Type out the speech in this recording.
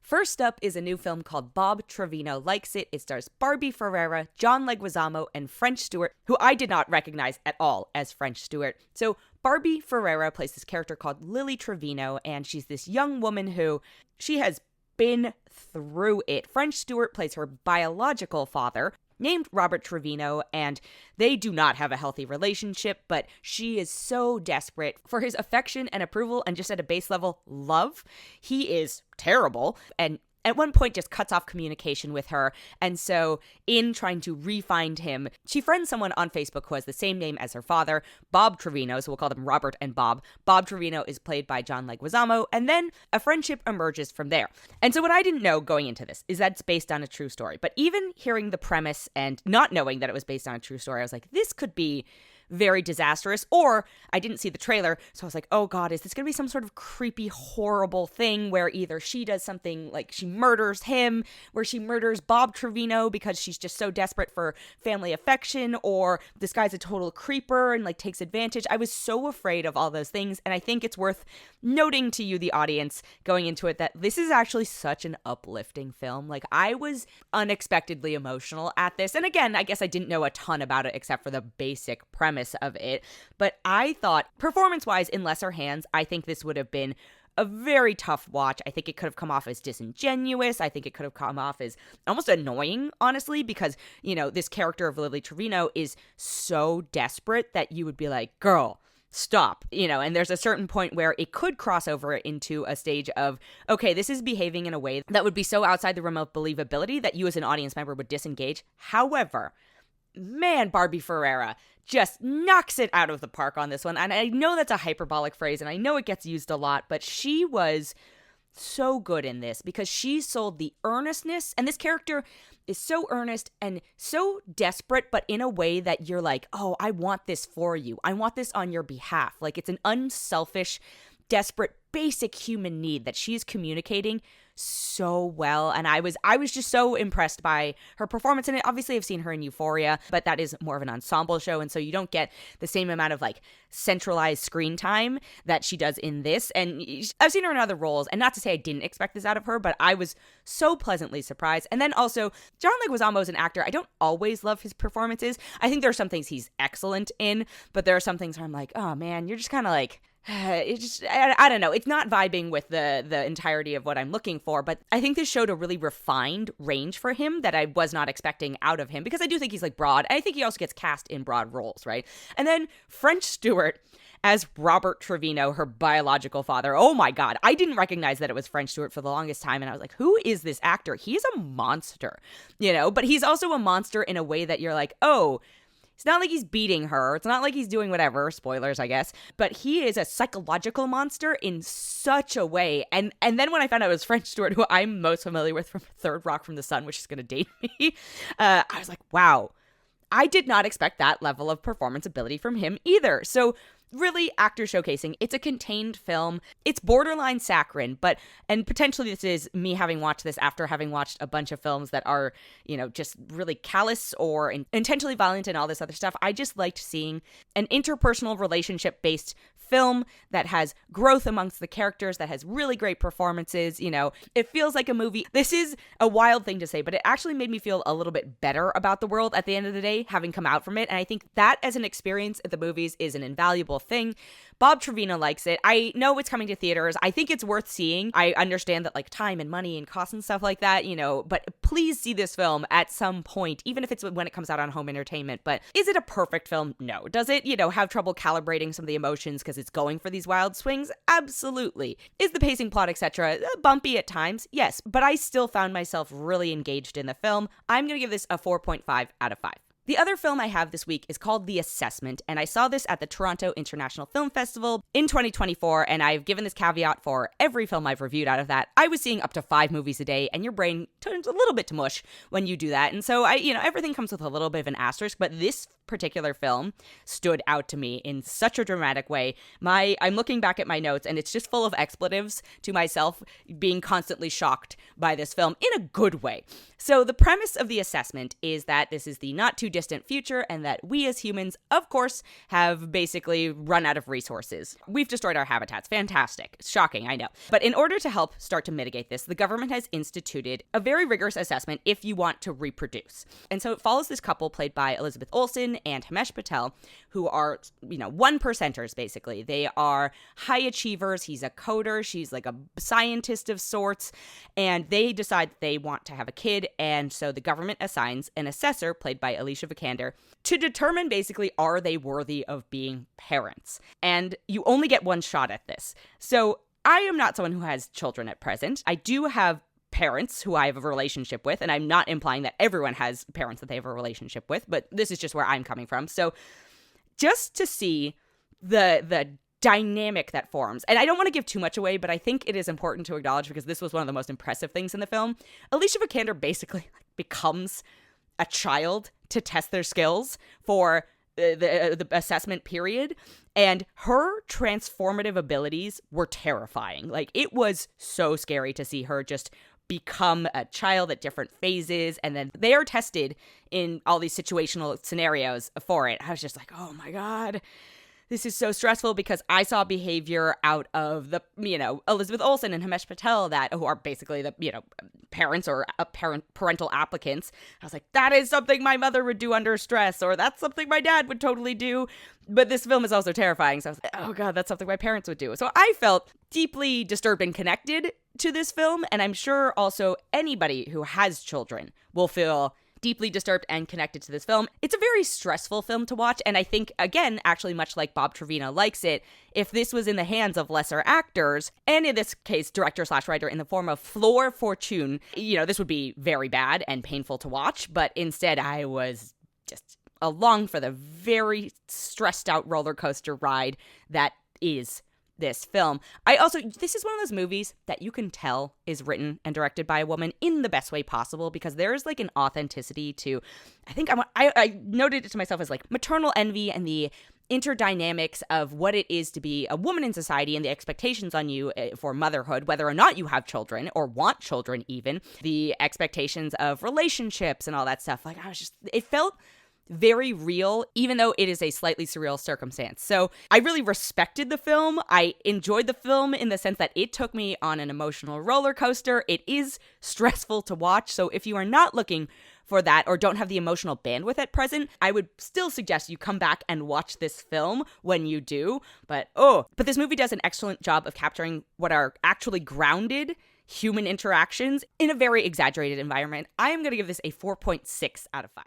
First up is a new film called Bob Trevino Likes It. It stars Barbie Ferreira, John Leguizamo, and French Stewart, who I did not recognize at all as French Stewart. So Barbie Ferreira plays this character called Lily Trevino, and she's this young woman who she has been through it. French Stewart plays her biological father, named Robert Trevino, and they do not have a healthy relationship, but she is so desperate for his affection and approval and just at a base level, love. He is terrible and at one point just cuts off communication with her. And so in trying to re-find him, she friends someone on Facebook who has the same name as her father, Bob Trevino, so we'll call them Robert and Bob. Bob Trevino is played by John Leguizamo, and then a friendship emerges from there. And so what I didn't know going into this is that it's based on a true story. But even hearing the premise and not knowing that it was based on a true story, I was like, this could be very disastrous. Or I didn't see the trailer, so I was like, oh god, is this gonna be some sort of creepy, horrible thing where either she does something like she murders him, where she murders Bob Trevino because she's just so desperate for family affection, or this guy's a total creeper and like takes advantage. I was so afraid of all those things, and I think it's worth noting to you, the audience, going into it, that this is actually such an uplifting film. Like, I was unexpectedly emotional at this, and again, I guess I didn't know a ton about it except for the basic premise of it, but I thought performance-wise, in lesser hands, I think this would have been a very tough watch. I think it could have come off as disingenuous. I think it could have come off as almost annoying, honestly, because, you know, this character of Lily Trevino is so desperate that you would be like, girl, stop, you know, and there's a certain point where it could cross over into a stage of, okay, this is behaving in a way that would be so outside the realm of believability that you as an audience member would disengage. However, man, Barbie Ferreira just knocks it out of the park on this one. And I know that's a hyperbolic phrase, and I know it gets used a lot, but she was so good in this because she sold the earnestness, and this character is so earnest and so desperate, but in a way that you're like, oh, I want this for you. I want this on your behalf. Like, it's an unselfish, desperate, basic human need that she's communicating so well. And I was just so impressed by her performance in it. Obviously, I've seen her in Euphoria, but that is more of an ensemble show, and so you don't get the same amount of like centralized screen time that she does in this. And I've seen her in other roles, and not to say I didn't expect this out of her, but I was so pleasantly surprised. And then also, John Leguizamo is an actor. I don't always love his performances. I think there are some things he's excellent in, but there are some things where I'm like, oh man, you're just kind of like, it just, I don't know. It's not vibing with the entirety of what I'm looking for, but I think this showed a really refined range for him that I was not expecting out of him, because I do think he's like broad. I think he also gets cast in broad roles, right? And then French Stewart as Robert Trevino, her biological father. Oh my God. I didn't recognize that it was French Stewart for the longest time. And I was like, who is this actor? He's a monster, you know, but he's also a monster in a way that you're like, oh, it's not like he's beating her. It's not like he's doing whatever. Spoilers, I guess. But he is a psychological monster in such a way. And then when I found out it was French Stewart, who I'm most familiar with from Third Rock from the Sun, which is going to date me, I was like, wow. I did not expect that level of performance ability from him either. So really, actor showcasing. It's a contained film. It's borderline saccharine, and potentially this is me having watched this after having watched a bunch of films that are, you know, just really callous or intentionally violent and all this other stuff. I just liked seeing an interpersonal relationship-based film that has growth amongst the characters, that has really great performances. You know, it feels like a movie. This is a wild thing to say, but it actually made me feel a little bit better about the world at the end of the day, having come out from it. And I think that as an experience at the movies is an invaluable thing. Bob Trevino Likes It. I know it's coming to theaters. I think it's worth seeing. I understand that like time and money and costs and stuff like that, you know, but please see this film at some point, even if it's when it comes out on home entertainment. But is it a perfect film? No. Does it, you know, have trouble calibrating some of the emotions because it's going for these wild swings? Absolutely. Is the pacing, plot, etc. bumpy at times? Yes, but I still found myself really engaged in the film. I'm going to give this a 4.5 out of 5. The other film I have this week is called The Assessment, and I saw this at the Toronto International Film Festival in 2024, and I've given this caveat for every film I've reviewed out of that. I was seeing up to 5 movies a day, and your brain turns a little bit to mush when you do that, and so everything comes with a little bit of an asterisk, but this particular film stood out to me in such a dramatic way. I'm looking back at my notes, and it's just full of expletives to myself being constantly shocked by this film in a good way. So the premise of The Assessment is that this is the not too distant future, and that we as humans, of course, have basically run out of resources. We've destroyed our habitats. Fantastic. Shocking, I know. But in order to help start to mitigate this, the government has instituted a very rigorous assessment if you want to reproduce. And so it follows this couple played by Elizabeth Olsen and Himesh Patel, who are, one percenters, basically. They are high achievers. He's a coder. She's like a scientist of sorts. And they decide they want to have a kid. And so the government assigns an assessor, played by Alicia Vikander, to determine basically, are they worthy of being parents? And you only get one shot at this. So I am not someone who has children at present. I do have parents who I have a relationship with, and I'm not implying that everyone has parents that they have a relationship with, but this is just where I'm coming from. So just to see the dynamic that forms, and I don't want to give too much away, but I think it is important to acknowledge, because this was one of the most impressive things in the film. Alicia Vikander basically becomes a child to test their skills for the assessment period, and her transformative abilities were terrifying. Like, it was so scary to see her just become a child at different phases, and then they are tested in all these situational scenarios for it. I was just like, oh my God, this is so stressful, because I saw behavior out of the, Elizabeth Olsen and Himesh Patel, who are basically the, parents or parental applicants. I was like, that is something my mother would do under stress, or that's something my dad would totally do. But this film is also terrifying. So I was like, oh God, that's something my parents would do. So I felt deeply disturbed and connected to this film. And I'm sure also anybody who has children will feel deeply disturbed and connected to this film. It's a very stressful film to watch, and I think, again, actually much like Bob Trevino Likes It, if this was in the hands of lesser actors, and in this case, director/writer in the form of Flor Fortune, this would be very bad and painful to watch, but instead I was just along for the very stressed out roller coaster ride that is this film. This is one of those movies that you can tell is written and directed by a woman in the best way possible, because there's like an authenticity to, I noted it to myself as like maternal envy and the interdynamics of what it is to be a woman in society and the expectations on you for motherhood, whether or not you have children or want children even, the expectations of relationships and all that stuff. Like, it felt very real, even though it is a slightly surreal circumstance. So I really respected the film. I enjoyed the film in the sense that it took me on an emotional roller coaster. It is stressful to watch. So if you are not looking for that or don't have the emotional bandwidth at present, I would still suggest you come back and watch this film when you do. But this movie does an excellent job of capturing what are actually grounded human interactions in a very exaggerated environment. I am going to give this a 4.6 out of 5.